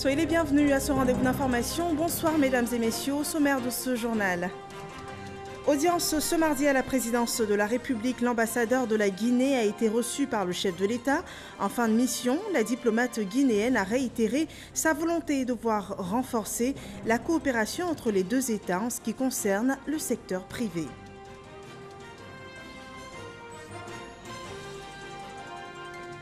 Soyez les bienvenus à ce rendez-vous d'information. Bonsoir mesdames et messieurs, au sommaire de ce journal. Audience ce mardi à la présidence de la République, l'ambassadeur de la Guinée a été reçu par le chef de l'État. En fin de mission, la diplomate guinéenne a réitéré sa volonté de voir renforcer la coopération entre les deux États en ce qui concerne le secteur privé.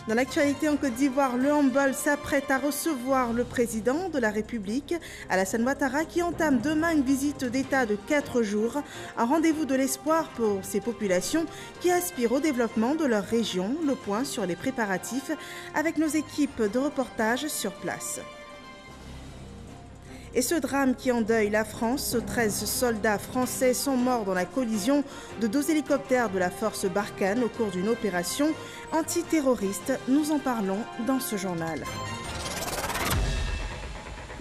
Dans l'actualité en Côte d'Ivoire, le handball s'apprête à recevoir le président de la République, Alassane Ouattara, qui entame demain une visite d'État de 4 jours. Un rendez-vous de l'espoir pour ces populations qui aspirent au développement de leur région. Le point sur les préparatifs avec nos équipes de reportage sur place. Et ce drame qui endeuille la France, 13 soldats français sont morts dans la collision de 2 hélicoptères de la force Barkhane au cours d'une opération antiterroriste. Nous en parlons dans ce journal.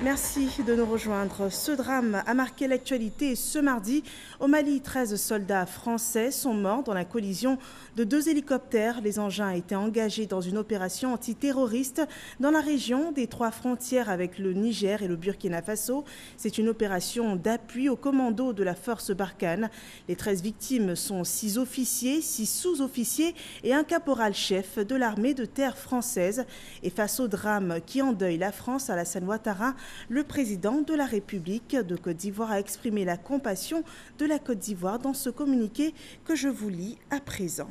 Merci de nous rejoindre. Ce drame a marqué l'actualité ce mardi. Au Mali, 13 soldats français sont morts dans la collision de 2 hélicoptères. Les engins étaient engagés dans une opération antiterroriste dans la région des 3 frontières avec le Niger et le Burkina Faso. C'est une opération d'appui au commando de la force Barkhane. Les 13 victimes sont 6 officiers, 6 sous-officiers et un caporal-chef de l'armée de terre française. Et face au drame qui endeuille la France, Alassane Ouattara, le président de la République de Côte d'Ivoire, a exprimé la compassion de la Côte d'Ivoire dans ce communiqué que je vous lis à présent.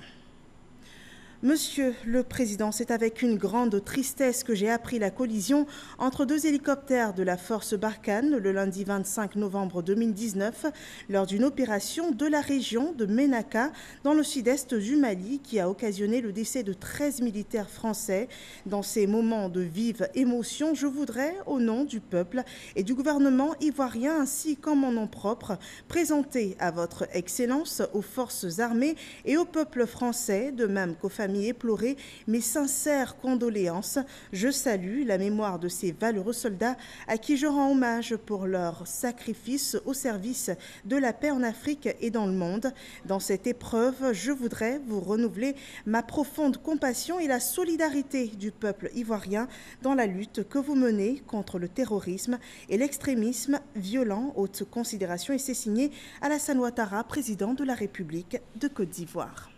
Monsieur le Président, c'est avec une grande tristesse que j'ai appris la collision entre 2 hélicoptères de la force Barkhane le lundi 25 novembre 2019 lors d'une opération de la région de Ménaka dans le sud-est du Mali qui a occasionné le décès de 13 militaires français. Dans ces moments de vive émotion, je voudrais, au nom du peuple et du gouvernement ivoirien ainsi qu'en mon nom propre, présenter à votre Excellence, aux forces armées et au peuple français, de même qu'aux familles éplorées, mes sincères condoléances. Je salue la mémoire de ces valeureux soldats à qui je rends hommage pour leur sacrifice au service de la paix en Afrique et dans le monde. Dans cette épreuve, je voudrais vous renouveler ma profonde compassion et la solidarité du peuple ivoirien dans la lutte que vous menez contre le terrorisme et l'extrémisme violent. Haute considération, et c'est signé Alassane Ouattara, président de la République de Côte d'Ivoire.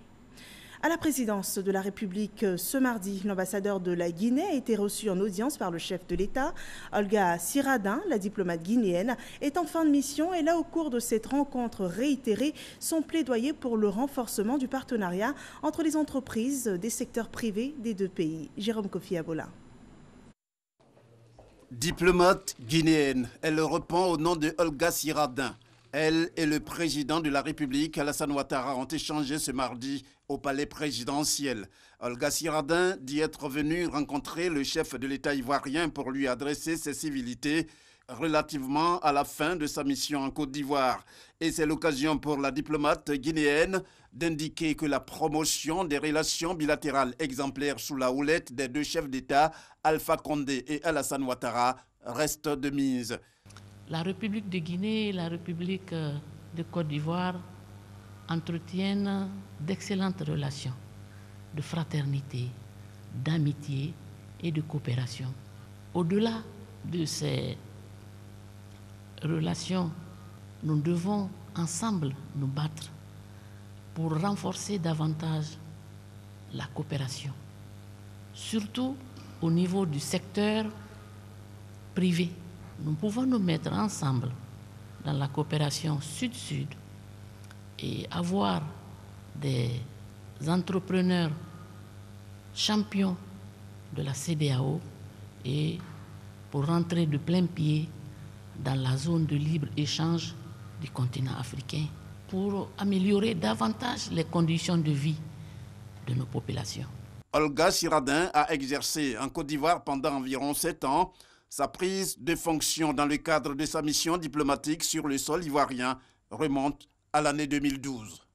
À la présidence de la République ce mardi, l'ambassadeur de la Guinée a été reçu en audience par le chef de l'État. Olga Siradin, la diplomate guinéenne, est en fin de mission et là, au cours de cette rencontre, réitéré son plaidoyer pour le renforcement du partenariat entre les entreprises des secteurs privés des 2 pays. Jérôme Kofi Abola. Diplomate guinéenne, elle répond au nom de Olga Siradin. Elle et le président de la République, Alassane Ouattara, ont échangé ce mardi au palais présidentiel. Olga Siradin dit être venue rencontrer le chef de l'État ivoirien pour lui adresser ses civilités relativement à la fin de sa mission en Côte d'Ivoire. Et c'est l'occasion pour la diplomate guinéenne d'indiquer que la promotion des relations bilatérales exemplaires sous la houlette des 2 chefs d'État, Alpha Condé et Alassane Ouattara, reste de mise. La République de Guinée et la République de Côte d'Ivoire entretiennent d'excellentes relations de fraternité, d'amitié et de coopération. Au-delà de ces relations, nous devons ensemble nous battre pour renforcer davantage la coopération, surtout au niveau du secteur privé. Nous pouvons nous mettre ensemble dans la coopération sud-sud et avoir des entrepreneurs champions de la CEDEAO et pour rentrer de plein pied dans la zone de libre-échange du continent africain pour améliorer davantage les conditions de vie de nos populations. Olga Siradin a exercé en Côte d'Ivoire pendant environ 7 ans. Sa prise de fonction dans le cadre de sa mission diplomatique sur le sol ivoirien remonte à l'année 2012.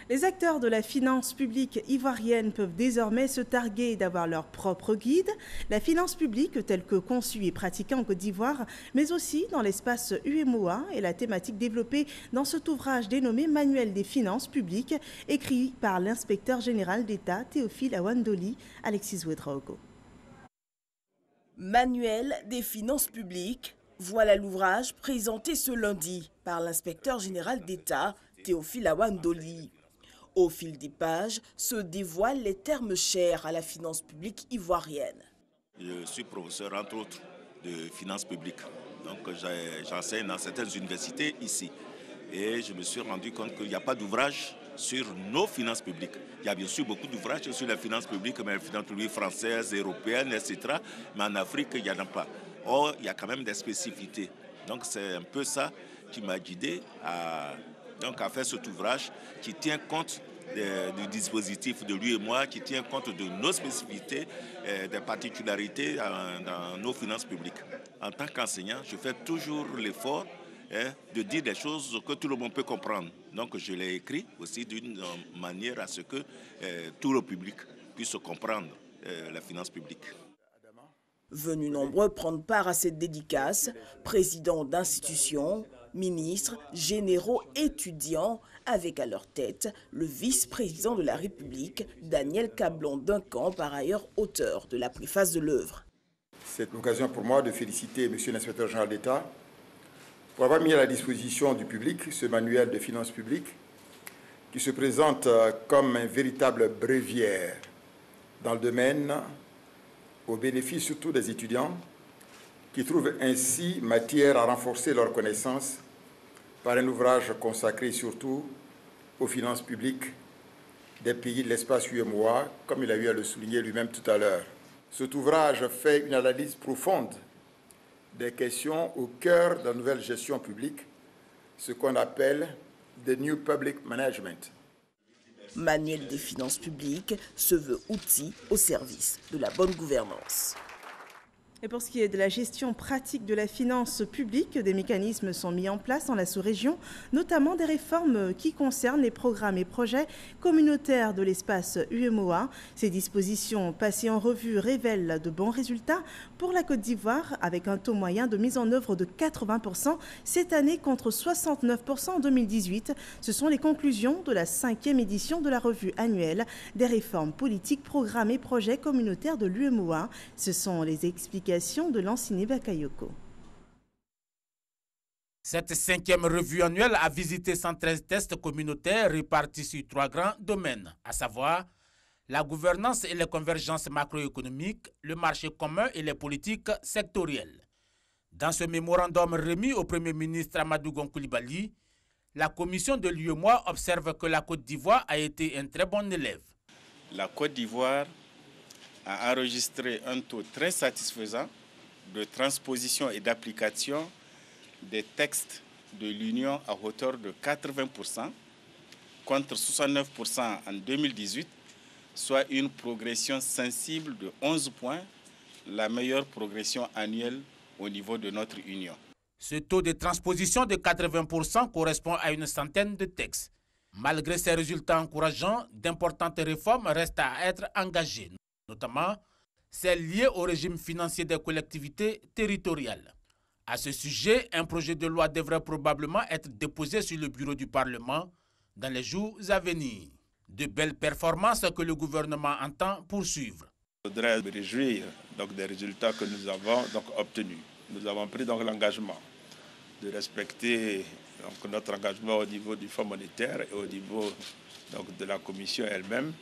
Les acteurs de la finance publique ivoirienne peuvent désormais se targuer d'avoir leur propre guide. La finance publique telle que conçue et pratiquée en Côte d'Ivoire, mais aussi dans l'espace UEMOA est la thématique développée dans cet ouvrage dénommé Manuel des finances publiques, écrit par l'inspecteur général d'État Théophile Awandoli, Alexis Ouedraogo. Manuel des finances publiques, voilà l'ouvrage présenté ce lundi par l'inspecteur général d'État, Théophile Awandoli. Au fil des pages se dévoilent les termes chers à la finance publique ivoirienne. Je suis professeur, entre autres, de finances publiques. Donc j'enseigne dans certaines universités ici. Et je me suis rendu compte qu'il n'y a pas d'ouvrage sur nos finances publiques. Il y a bien sûr beaucoup d'ouvrages sur les finances publiques, mais les finances publiques françaises, européennes, etc. Mais en Afrique, il n'y en a pas. Or, il y a quand même des spécificités. Donc c'est un peu ça qui m'a guidé à faire cet ouvrage qui tient compte du dispositif de lui et moi, qui tient compte de nos spécificités, des particularités dans nos finances publiques. En tant qu'enseignant, je fais toujours l'effort de dire des choses que tout le monde peut comprendre. Donc je l'ai écrit aussi d'une manière à ce que tout le public puisse comprendre la finance publique. Venus nombreux prendre part à cette dédicace, présidents d'institutions, ministres, généraux, étudiants, avec à leur tête le vice-président de la République, Daniel Cablon-Duncan, par ailleurs auteur de la préface de l'œuvre. C'est l'occasion pour moi de féliciter M. l'inspecteur général d'État pour avoir mis à la disposition du public ce manuel de finances publiques qui se présente comme un véritable bréviaire dans le domaine au bénéfice surtout des étudiants qui trouvent ainsi matière à renforcer leurs connaissances par un ouvrage consacré surtout aux finances publiques des pays de l'espace UEMOA, comme il a eu à le souligner lui-même tout à l'heure. Cet ouvrage fait une analyse profonde des questions au cœur de la nouvelle gestion publique, ce qu'on appelle « the new public management ». Manuel des finances publiques se veut outil au service de la bonne gouvernance. Et pour ce qui est de la gestion pratique de la finance publique, des mécanismes sont mis en place dans la sous-région, notamment des réformes qui concernent les programmes et projets communautaires de l'espace UEMOA. Ces dispositions passées en revue révèlent de bons résultats pour la Côte d'Ivoire, avec un taux moyen de mise en œuvre de 80% cette année contre 69% en 2018. Ce sont les conclusions de la 5e édition de la revue annuelle des réformes politiques, programmes et projets communautaires de l'UEMOA. Ce sont les explications de Lansini Bakayoko. Cette 5e revue annuelle a visité 113 tests communautaires répartis sur 3 grands domaines, à savoir la gouvernance et les convergences macroéconomiques, le marché commun et les politiques sectorielles. Dans ce mémorandum remis au Premier ministre Amadou Gon Coulibaly, la commission de l'UEMOA observe que la Côte d'Ivoire a été un très bon élève. La Côte d'Ivoire a enregistré un taux très satisfaisant de transposition et d'application des textes de l'Union à hauteur de 80%, contre 69% en 2018, soit une progression sensible de 11 points, la meilleure progression annuelle au niveau de notre Union. Ce taux de transposition de 80% correspond à une centaine de textes. Malgré ces résultats encourageants, d'importantes réformes restent à être engagées, notamment celles liées au régime financier des collectivités territoriales. À ce sujet, un projet de loi devrait probablement être déposé sur le bureau du Parlement dans les jours à venir. De belles performances que le gouvernement entend poursuivre. Je voudrais me réjouir des résultats que nous avons obtenus. Nous avons pris l'engagement de respecter notre engagement au niveau du Fonds monétaire et au niveau de la Commission elle-même,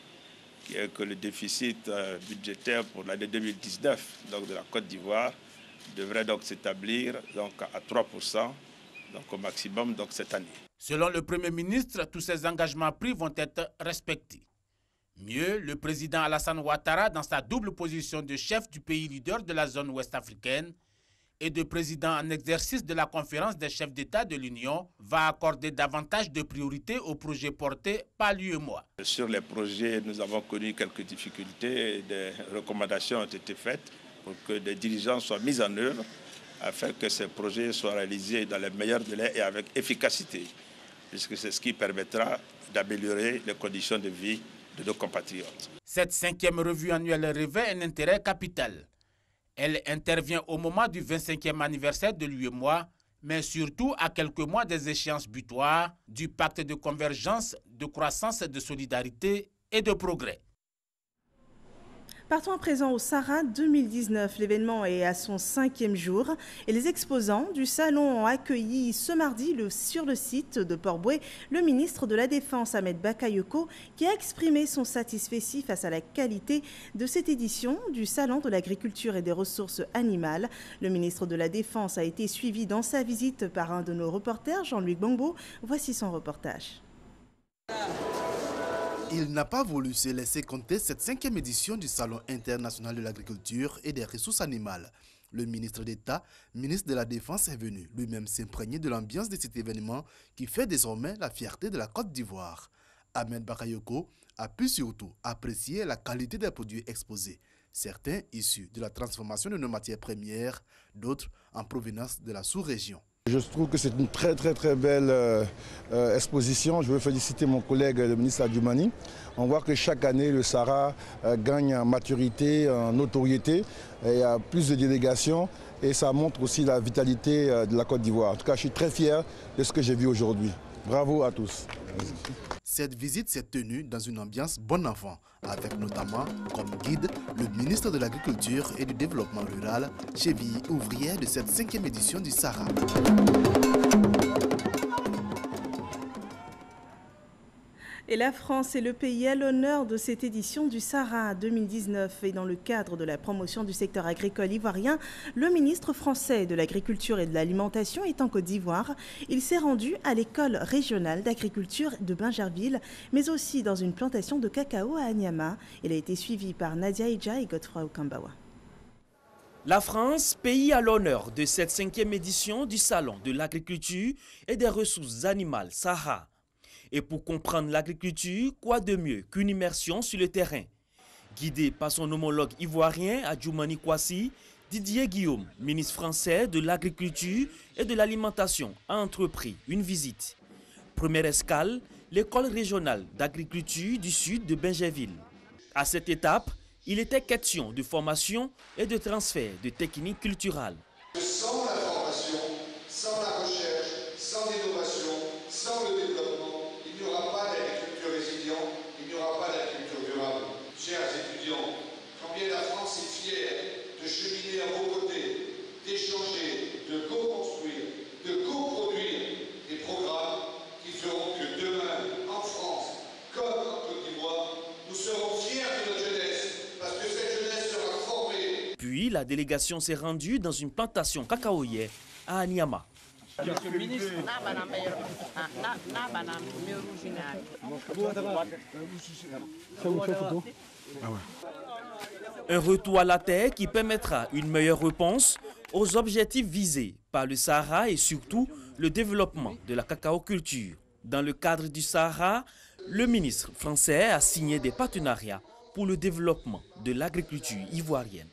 qui est que le déficit budgétaire pour l'année 2019 de la Côte d'Ivoire devrait s'établir à 3% au maximum cette année. Selon le Premier ministre, tous ces engagements pris vont être respectés. Mieux, le président Alassane Ouattara, dans sa double position de chef du pays leader de la zone ouest africaine et de président en exercice de la conférence des chefs d'État de l'Union, va accorder davantage de priorité aux projets portés par l'UEMOA. Sur les projets, nous avons connu quelques difficultés et des recommandations ont été faites pour que des diligences soient mises en œuvre afin que ces projets soient réalisés dans les meilleurs délais et avec efficacité, puisque c'est ce qui permettra d'améliorer les conditions de vie de nos compatriotes. Cette 5e revue annuelle revêt un intérêt capital. Elle intervient au moment du 25e anniversaire de l'UEMOA, mais surtout à quelques mois des échéances butoirs du pacte de convergence, de croissance, de solidarité et de progrès. Partons à présent au Sahara 2019. L'événement est à son 5e jour et les exposants du salon ont accueilli ce mardi sur le site de Port-Bouët le ministre de la Défense Ahmed Bakayoko qui a exprimé son satisfait face à la qualité de cette édition du salon de l'agriculture et des ressources animales. Le ministre de la Défense a été suivi dans sa visite par un de nos reporters, Jean-Luc Bangbo. Voici son reportage. Il n'a pas voulu se laisser compter cette 5e édition du Salon international de l'agriculture et des ressources animales. Le ministre d'État, ministre de la Défense, est venu lui-même s'imprégner de l'ambiance de cet événement qui fait désormais la fierté de la Côte d'Ivoire. Ahmed Bakayoko a pu surtout apprécier la qualité des produits exposés, certains issus de la transformation de nos matières premières, d'autres en provenance de la sous-région. Je trouve que c'est une très belle exposition. Je veux féliciter mon collègue, le ministre Adjoumani. On voit que chaque année, le Sahara gagne en maturité, en notoriété. Il y a plus de délégations et ça montre aussi la vitalité de la Côte d'Ivoire. En tout cas, je suis très fier de ce que j'ai vu aujourd'hui. Bravo à tous. Cette visite s'est tenue dans une ambiance bon enfant, avec notamment comme guide le ministre de l'Agriculture et du Développement rural, cheville ouvrière de cette 5e édition du Sahara. Et la France est le pays à l'honneur de cette édition du Sahara 2019. Et dans le cadre de la promotion du secteur agricole ivoirien, le ministre français de l'Agriculture et de l'Alimentation est en Côte d'Ivoire. Il s'est rendu à l'école régionale d'agriculture de Bingerville, mais aussi dans une plantation de cacao à Anyama. Il a été suivi par Nadia Ija et Godefroy Okambawa. La France, pays à l'honneur de cette 5e édition du Salon de l'agriculture et des ressources animales Sahara. Et pour comprendre l'agriculture, quoi de mieux qu'une immersion sur le terrain? Guidé par son homologue ivoirien Adjoumani Kwasi, Didier Guillaume, ministre français de l'Agriculture et de l'Alimentation, a entrepris une visite. Première escale, l'école régionale d'agriculture du sud de Bingerville. À cette étape, il était question de formation et de transfert de techniques culturelles. Sans la formation, sans la recherche, sans l'innovation, sans le développement, il n'y aura pas d'agriculture résiliente, il n'y aura pas d'agriculture durable. Chers étudiants, combien la France est fière de cheminer à vos côtés, d'échanger, de co-construire, de coproduire des programmes qui feront que demain, en France, comme en Côte d'Ivoire, nous serons fiers de notre jeunesse, parce que cette jeunesse sera formée. Puis la délégation s'est rendue dans une plantation cacaoyère à Anyama. Monsieur le ministre. Un retour à la terre qui permettra une meilleure réponse aux objectifs visés par le Sahara et surtout le développement de la cacaoculture. Dans le cadre du Sahara, le ministre français a signé des partenariats pour le développement de l'agriculture ivoirienne.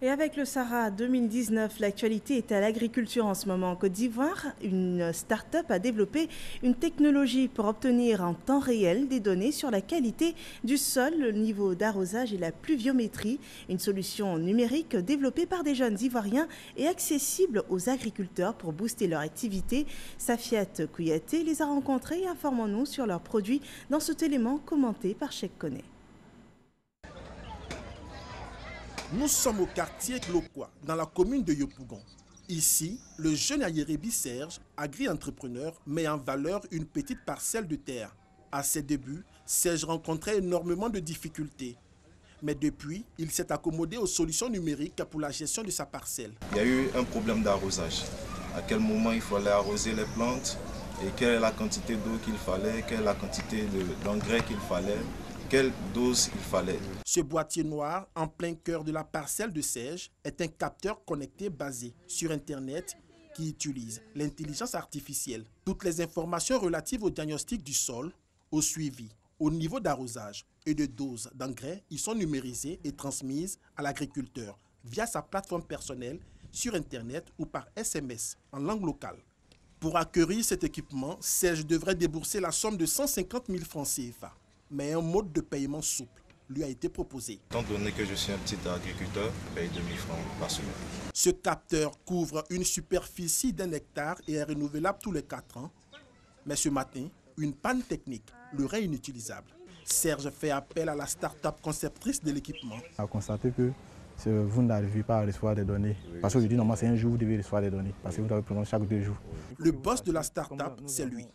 Et avec le Sahara 2019, l'actualité est à l'agriculture en ce moment en Côte d'Ivoire. Une start-up a développé une technologie pour obtenir en temps réel des données sur la qualité du sol, le niveau d'arrosage et la pluviométrie. Une solution numérique développée par des jeunes Ivoiriens et accessible aux agriculteurs pour booster leur activité. Safiat Kouyaté les a rencontrés et informons-nous sur leurs produits dans cet élément commenté par Cheikh Koné. Nous sommes au quartier Glokwa, dans la commune de Yopougon. Ici, le jeune Ayérébi Serge, agri-entrepreneur, met en valeur une petite parcelle de terre. À ses débuts, Serge rencontrait énormément de difficultés. Mais depuis, il s'est accommodé aux solutions numériques pour la gestion de sa parcelle. Il y a eu un problème d'arrosage. À quel moment il fallait arroser les plantes et quelle est la quantité d'eau qu'il fallait, quelle est la quantité d'engrais qu'il fallait, quelle dose il fallait. Ce boîtier noir, en plein cœur de la parcelle de Serge, est un capteur connecté basé sur Internet qui utilise l'intelligence artificielle. Toutes les informations relatives au diagnostic du sol, au suivi, au niveau d'arrosage et de dose d'engrais y sont numérisées et transmises à l'agriculteur via sa plateforme personnelle sur Internet ou par SMS en langue locale. Pour acquérir cet équipement, Serge devrait débourser la somme de 150 000 francs CFA. Mais un mode de paiement souple lui a été proposé. Étant donné que je suis un petit agriculteur, je paye 2 000 francs par semaine. Ce capteur couvre une superficie d'1 hectare et est renouvelable tous les 4 ans. Mais ce matin, une panne technique le rend inutilisable. Serge fait appel à la start-up conceptrice de l'équipement. On a constaté que vous n'arrivez pas à recevoir des données. Parce qu'aujourd'hui, normalement, c'est un jour, vous devez recevoir des données. Parce que vous devez prendre chaque 2 jours. Le boss de la start-up, c'est lui.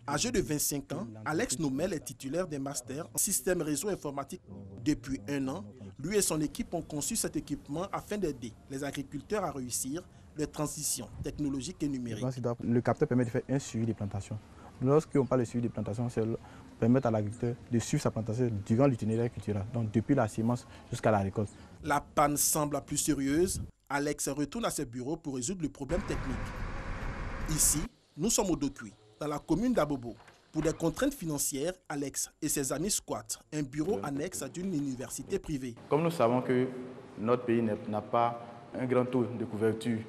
Âgé de 25 ans, Alex Nomel est titulaire d'un master en système réseau informatique. Depuis 1 an, lui et son équipe ont conçu cet équipement afin d'aider les agriculteurs à réussir leur transition technologique et numérique. Le capteur permet de faire un suivi des plantations. Lorsqu'on parle de suivi des plantations, c'est permettre à l'agriculteur de suivre sa plantation durant l'itinéraire culturel, donc depuis la semence jusqu'à la récolte. La panne semble plus sérieuse. Alex retourne à ses bureaux pour résoudre le problème technique. Ici, nous sommes au Dokuy, dans la commune d'Abobo. Pour des contraintes financières, Alex et ses amis squattent un bureau annexe d'une université privée. Comme nous savons que notre pays n'a pas un grand taux de couverture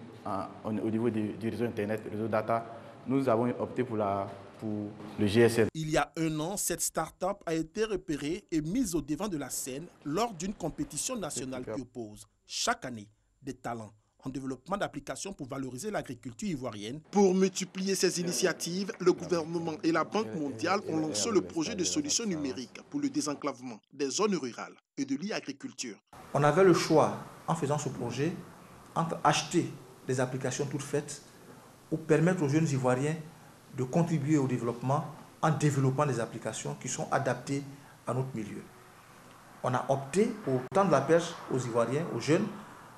au niveau du réseau Internet, du réseau data, nous avons opté pour le GSM. Il y a 1 an, cette start-up a été repérée et mise au devant de la scène lors d'une compétition nationale qui oppose chaque année des talents en développement d'applications pour valoriser l'agriculture ivoirienne. Pour multiplier ces initiatives, le gouvernement et la Banque mondiale ont lancé le projet de solutions numériques pour le désenclavement des zones rurales et de l'e-agriculture. On avait le choix, en faisant ce projet, entre acheter des applications toutes faites ou permettre aux jeunes Ivoiriens de contribuer au développement en développant des applications qui sont adaptées à notre milieu. On a opté pour tendre la perche aux Ivoiriens, aux jeunes,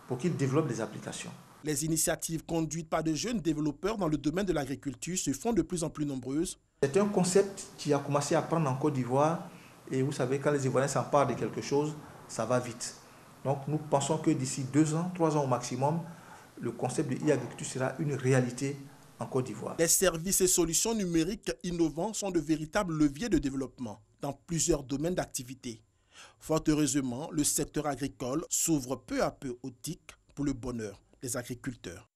pour qu'ils développent des applications. Les initiatives conduites par de jeunes développeurs dans le domaine de l'agriculture se font de plus en plus nombreuses. C'est un concept qui a commencé à prendre en Côte d'Ivoire et vous savez, quand les Ivoiriens s'emparent de quelque chose, ça va vite. Donc nous pensons que d'ici 2 ans, 3 ans au maximum, le concept de e-agriculture sera une réalité en Côte d'Ivoire. Les services et solutions numériques innovants sont de véritables leviers de développement dans plusieurs domaines d'activité. Fort heureusement, le secteur agricole s'ouvre peu à peu aux TIC pour le bonheur des agriculteurs.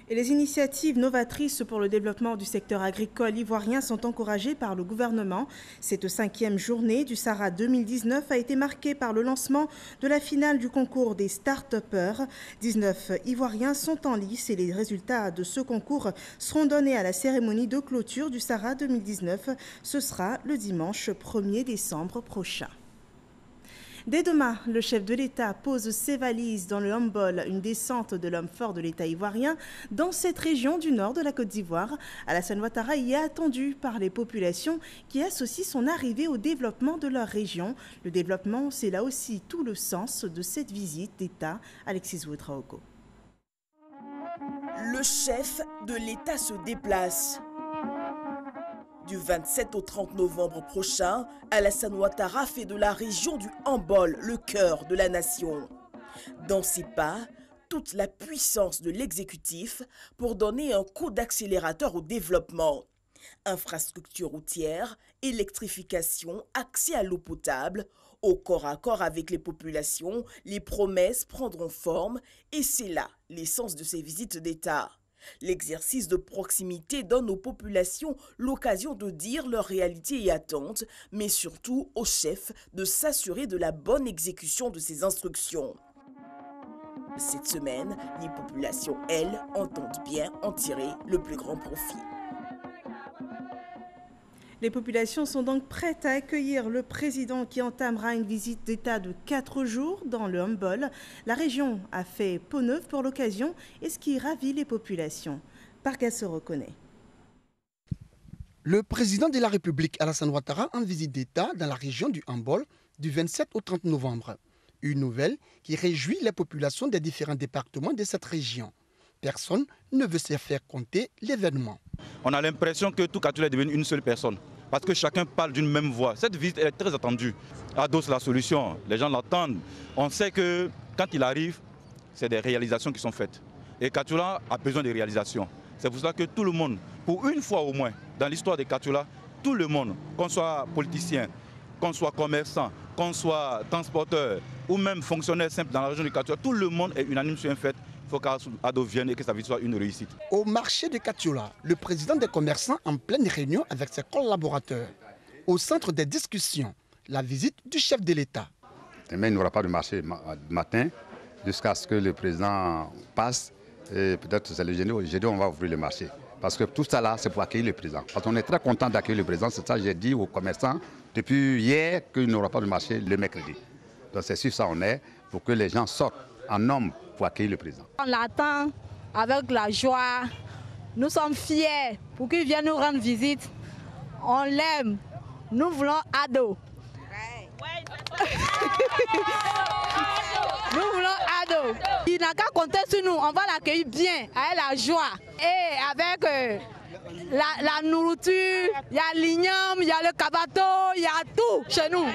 Et les initiatives novatrices pour le développement du secteur agricole ivoirien sont encouragées par le gouvernement. Cette 5e journée du Sahara 2019 a été marquée par le lancement de la finale du concours des start-upers. 19 Ivoiriens sont en lice et les résultats de ce concours seront donnés à la cérémonie de clôture du Sahara 2019. Ce sera le dimanche 1er décembre prochain. Dès demain, le chef de l'État pose ses valises dans le Humboldt, une descente de l'homme fort de l'État ivoirien dans cette région du nord de la Côte d'Ivoire. Alassane Ouattara y est attendu par les populations qui associent son arrivée au développement de leur région. Le développement, c'est là aussi tout le sens de cette visite d'État. Alexis Ouetraogo. Le chef de l'État se déplace. Du 27 au 30 novembre prochain, Alassane Ouattara fait de la région du Humboldt le cœur de la nation. Dans ses pas, toute la puissance de l'exécutif pour donner un coup d'accélérateur au développement. Infrastructures routières, électrification, accès à l'eau potable, au corps à corps avec les populations, les promesses prendront forme et c'est là l'essence de ces visites d'État. L'exercice de proximité donne aux populations l'occasion de dire leurs réalités et attentes, mais surtout aux chefs de s'assurer de la bonne exécution de ces instructions. Cette semaine, les populations, elles, entendent bien en tirer le plus grand profit. Les populations sont donc prêtes à accueillir le président qui entamera une visite d'État de 4 jours dans le Humboldt. La région a fait peau neuve pour l'occasion et ce qui ravit les populations. Parga se reconnaît. Le président de la République, Alassane Ouattara, en visite d'État dans la région du Humboldt du 27 au 30 novembre. Une nouvelle qui réjouit les populations des différents départements de cette région. Personne ne veut se faire compter l'événement. On a l'impression que tout Katoula est devenu une seule personne. Parce que chacun parle d'une même voix. Cette visite est très attendue. Ado, c'est la solution. Les gens l'attendent. On sait que quand il arrive, c'est des réalisations qui sont faites. Et Katoula a besoin de réalisations. C'est pour cela que tout le monde, pour une fois au moins, dans l'histoire de Katoula, tout le monde, qu'on soit politicien, qu'on soit commerçant, qu'on soit transporteur ou même fonctionnaire simple dans la région de Katoula, tout le monde est unanime sur un fait. Il faut qu'Ado vienne et que sa visite soit une réussite. Au marché de Katoula, le président des commerçants en pleine réunion avec ses collaborateurs. Au centre des discussions, la visite du chef de l'État. Demain, il n'y aura pas de marché matin jusqu'à ce que le président passe. Et peut-être c'est le jeudi, on va ouvrir le marché. Parce que tout ça là, c'est pour accueillir le président. Parce qu'on est très content d'accueillir le président. C'est ça que j'ai dit aux commerçants depuis hier qu'il n'y aura pas de marché le mercredi. Donc c'est sur ça on est, pour que les gens sortent en nombre pour accueillir le président. On l'attend avec la joie. Nous sommes fiers pour qu'il vienne nous rendre visite. On l'aime. Nous voulons Ado. Nous voulons Ado. Il n'a qu'à compter sur nous. On va l'accueillir bien, avec la joie. Et avec la nourriture, il y a l'igname, il y a le cabato, il y a tout chez nous.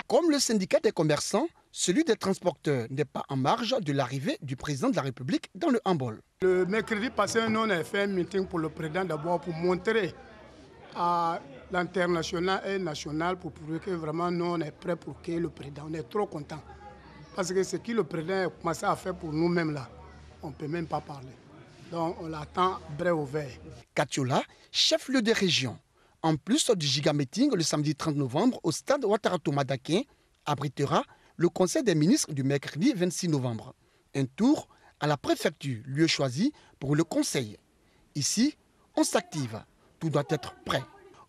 Comme le syndicat des commerçants, celui des transporteurs n'est pas en marge de l'arrivée du président de la République dans le handball. Le mercredi passé, nous avons fait un meeting pour le président d'abord pour montrer à l'international et national pour prouver que vraiment nous on est prêts pour que le président. On est trop contents. Parce que ce que le président a commencé à faire pour nous-mêmes là, on ne peut même pas parler. Donc on l'attend bras ouverts. Katiola, chef-lieu des régions. En plus du giga-meeting le samedi 30 novembre au stade Ouattara Toumadakin, abritera le conseil des ministres du mercredi 26 novembre. Un tour à la préfecture, lieu choisi pour le conseil. Ici, on s'active. Tout doit être prêt.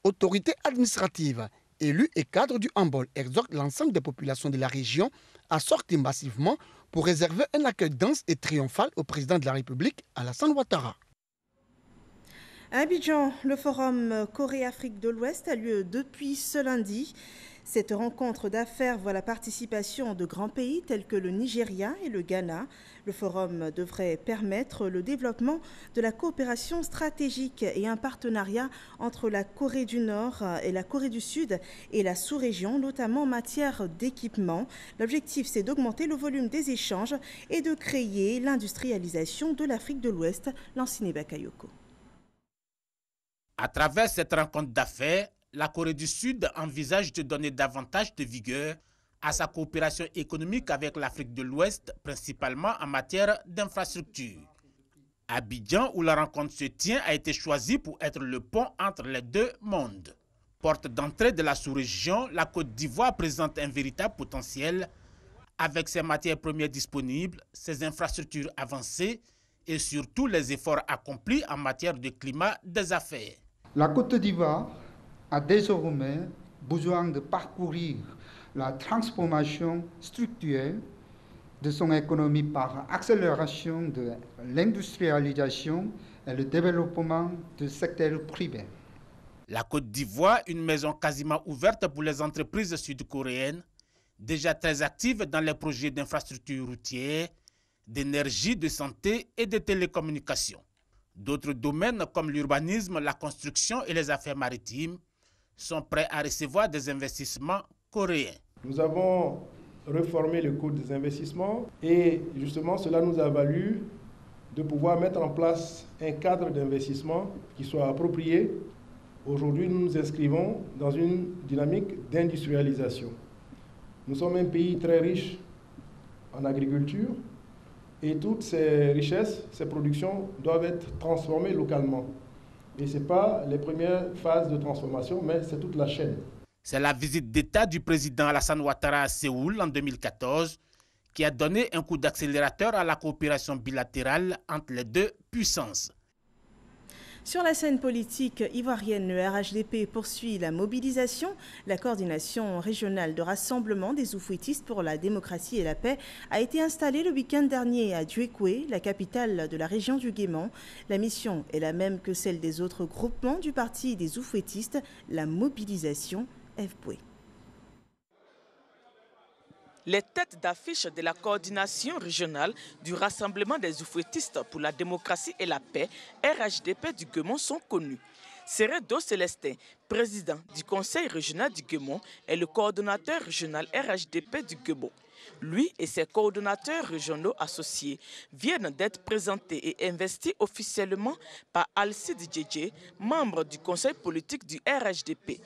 Autorités administratives, élus et cadres du handball exhortent l'ensemble des populations de la région à sortir massivement pour réserver un accueil dense et triomphal au président de la République, Alassane Ouattara. À Abidjan, le forum Corée-Afrique de l'Ouest a lieu depuis ce lundi. Cette rencontre d'affaires voit la participation de grands pays tels que le Nigeria et le Ghana. Le forum devrait permettre le développement de la coopération stratégique et un partenariat entre la Corée du Nord et la Corée du Sud et la sous-région, notamment en matière d'équipement. L'objectif, c'est d'augmenter le volume des échanges et de créer l'industrialisation de l'Afrique de l'Ouest. Lansine Bakayoko. À travers cette rencontre d'affaires, la Corée du Sud envisage de donner davantage de vigueur à sa coopération économique avec l'Afrique de l'Ouest, principalement en matière d'infrastructure. Abidjan, où la rencontre se tient, a été choisi pour être le pont entre les deux mondes. Porte d'entrée de la sous-région, la Côte d'Ivoire présente un véritable potentiel avec ses matières premières disponibles, ses infrastructures avancées et surtout les efforts accomplis en matière de climat des affaires. La Côte d'Ivoire a désormais besoin de parcourir la transformation structurelle de son économie par accélération de l'industrialisation et le développement du secteur privé. La Côte d'Ivoire, une maison quasiment ouverte pour les entreprises sud-coréennes, déjà très actives dans les projets d'infrastructures routières, d'énergie, de santé et de télécommunications. D'autres domaines comme l'urbanisme, la construction et les affaires maritimes sont prêts à recevoir des investissements coréens. Nous avons réformé le code des investissements et justement cela nous a valu de pouvoir mettre en place un cadre d'investissement qui soit approprié. Aujourd'hui, nous nous inscrivons dans une dynamique d'industrialisation. Nous sommes un pays très riche en agriculture et toutes ces richesses, ces productions doivent être transformées localement. Et ce n'est pas les premières phases de transformation, mais c'est toute la chaîne. C'est la visite d'État du président Alassane Ouattara à Séoul en 2014 qui a donné un coup d'accélérateur à la coopération bilatérale entre les deux puissances. Sur la scène politique ivoirienne, le RHDP poursuit la mobilisation. La coordination régionale de rassemblement des oufouettistes pour la démocratie et la paix a été installée le week-end dernier à Djuekoué, la capitale de la région du Guémon. La mission est la même que celle des autres groupements du parti des oufouettistes, la mobilisation FBoué. Les têtes d'affiche de la coordination régionale du Rassemblement des oufouettistes pour la démocratie et la paix, RHDP du Guémon, sont connus. Seredo Célestin, président du conseil régional du Guémon, est le coordonnateur régional RHDP du Guémon. Lui et ses coordonnateurs régionaux associés viennent d'être présentés et investis officiellement par Alcide Djedje, membre du conseil politique du RHDP.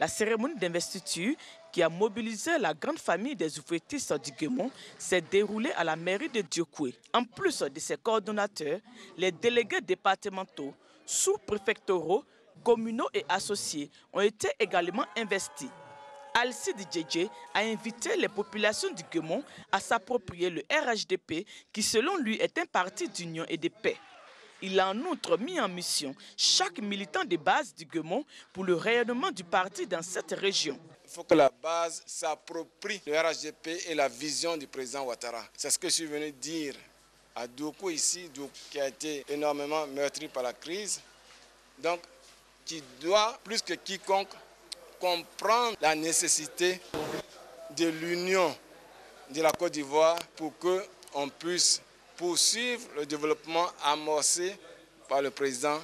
La cérémonie d'investiture qui a mobilisé la grande famille des oufouettistes du Guémon s'est déroulée à la mairie de Djuekoué. En plus de ses coordonnateurs, les délégués départementaux, sous-préfectoraux, communaux et associés ont été également investis. Alcide Djedje a invité les populations du Guémon à s'approprier le RHDP qui selon lui est un parti d'union et de paix. Il a en outre mis en mission chaque militant de base du Guemon pour le rayonnement du parti dans cette région. Il faut que la base s'approprie le RHDP et la vision du président Ouattara. C'est ce que je suis venu dire à Doukou ici, qui a été énormément meurtri par la crise. Donc, qui doit, plus que quiconque, comprendre la nécessité de l'union de la Côte d'Ivoire pour qu'on puisse poursuivre le développement amorcé par le président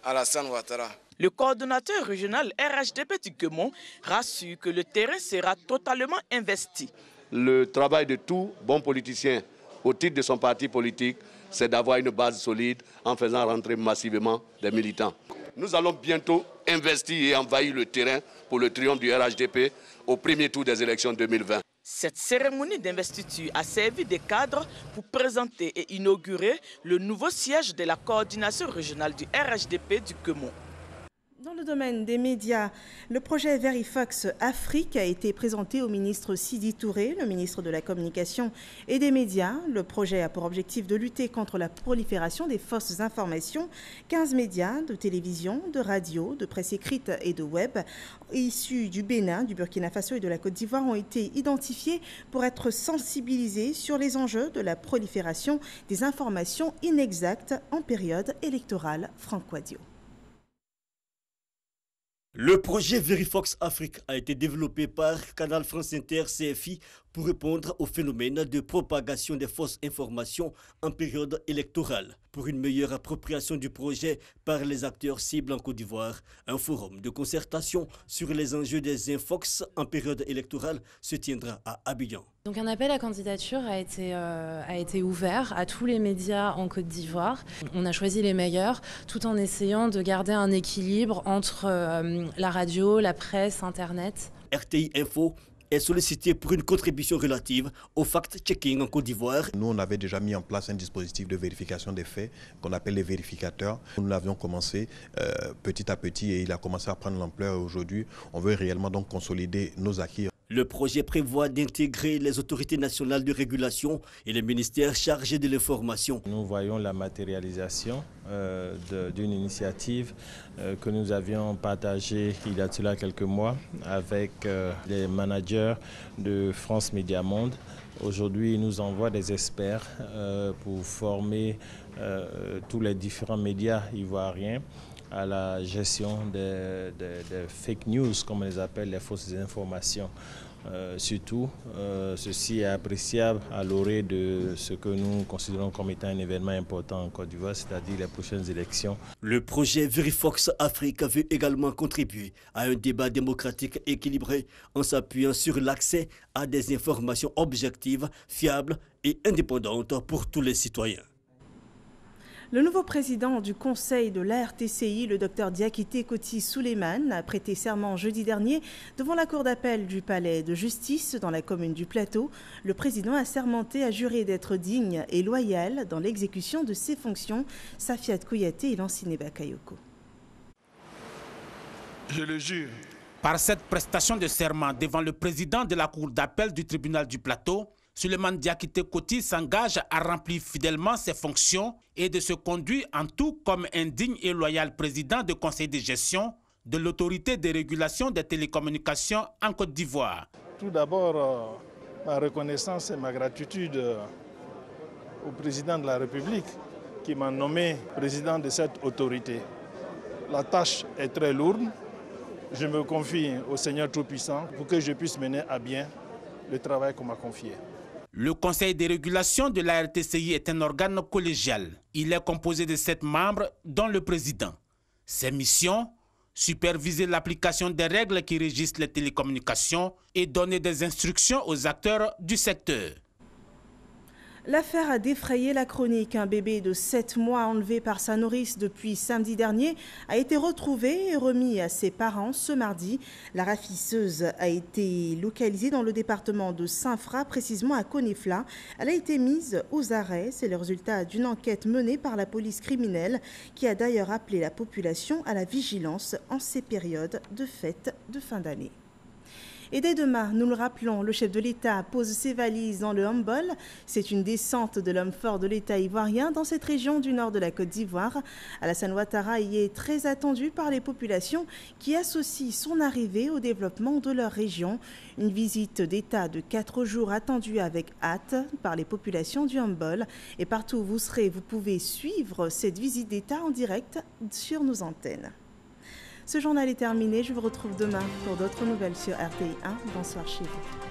Alassane Ouattara. Le coordonnateur régional RHDP du Guemon rassure que le terrain sera totalement investi. Le travail de tout bon politicien au titre de son parti politique, c'est d'avoir une base solide en faisant rentrer massivement des militants. Nous allons bientôt investir et envahir le terrain pour le triomphe du RHDP au premier tour des élections 2020. Cette cérémonie d'investiture a servi de cadre pour présenter et inaugurer le nouveau siège de la coordination régionale du RHDP du Guemon. Dans le domaine des médias, le projet Verifox Afrique a été présenté au ministre Sidi Touré, le ministre de la Communication et des Médias. Le projet a pour objectif de lutter contre la prolifération des fausses informations. 15 médias de télévision, de radio, de presse écrite et de web issus du Bénin, du Burkina Faso et de la Côte d'Ivoire ont été identifiés pour être sensibilisés sur les enjeux de la prolifération des informations inexactes en période électorale. Franck Wadio. Le projet Verifox Afrique a été développé par Canal France Inter CFI pour répondre au phénomène de propagation des fausses informations en période électorale. Pour une meilleure appropriation du projet par les acteurs cibles en Côte d'Ivoire, un forum de concertation sur les enjeux des infox en période électorale se tiendra à Abidjan. Donc un appel à candidature a été ouvert à tous les médias en Côte d'Ivoire. On a choisi les meilleurs tout en essayant de garder un équilibre entre la radio, la presse, Internet. RTI Info est sollicité pour une contribution relative au fact-checking en Côte d'Ivoire. Nous, on avait déjà mis en place un dispositif de vérification des faits qu'on appelle les vérificateurs. Nous l'avions commencé petit à petit et il a commencé à prendre l'ampleur. Aujourd'hui, on veut réellement donc consolider nos acquis. Le projet prévoit d'intégrer les autorités nationales de régulation et les ministères chargés de l'information. Nous voyons la matérialisation d'une initiative que nous avions partagée il y a cela quelques mois avec les managers de France Média Monde. Aujourd'hui, ils nous envoient des experts pour former tous les différents médias ivoiriens à la gestion des fake news, comme on les appelle, les fausses informations. Surtout, ceci est appréciable à l'orée de ce que nous considérons comme étant un événement important en Côte d'Ivoire, c'est-à-dire les prochaines élections. Le projet Verifox Afrique veut également contribuer à un débat démocratique équilibré en s'appuyant sur l'accès à des informations objectives, fiables et indépendantes pour tous les citoyens. Le nouveau président du conseil de l'ARTCI, le Dr Diakité Koti Souleymane, a prêté serment jeudi dernier devant la cour d'appel du palais de justice dans la commune du Plateau. Le président a sermenté à jurer d'être digne et loyal dans l'exécution de ses fonctions. Safiat Kouyaté et Lanciné Bakayoko. Je le jure. Par cette prestation de serment devant le président de la cour d'appel du tribunal du Plateau, Souleymane Diakité Koti s'engage à remplir fidèlement ses fonctions et de se conduire en tout comme un digne et loyal président du conseil de gestion de l'autorité de régulation des télécommunications en Côte d'Ivoire. Tout d'abord, ma reconnaissance et ma gratitude au président de la République qui m'a nommé président de cette autorité. La tâche est très lourde. Je me confie au Seigneur Tout-Puissant pour que je puisse mener à bien le travail qu'on m'a confié. Le conseil de régulation de la RTCI est un organe collégial. Il est composé de 7 membres, dont le président. Ses missions, superviser l'application des règles qui régissent les télécommunications et donner des instructions aux acteurs du secteur. L'affaire a défrayé la chronique. Un bébé de 7 mois enlevé par sa nourrice depuis samedi dernier a été retrouvé et remis à ses parents ce mardi. La ravisseuse a été localisée dans le département de Saint-Fra, précisément à Conifla. Elle a été mise aux arrêts. C'est le résultat d'une enquête menée par la police criminelle qui a d'ailleurs appelé la population à la vigilance en ces périodes de fêtes de fin d'année. Et dès demain, nous le rappelons, le chef de l'État pose ses valises dans le Humboldt. C'est une descente de l'homme fort de l'État ivoirien dans cette région du nord de la Côte d'Ivoire. Alassane Ouattara y est très attendu par les populations qui associent son arrivée au développement de leur région. Une visite d'État de 4 jours attendue avec hâte par les populations du Humboldt. Et partout où vous serez, vous pouvez suivre cette visite d'État en direct sur nos antennes. Ce journal est terminé. Je vous retrouve demain pour d'autres nouvelles sur RTI 1. Bonsoir chez vous.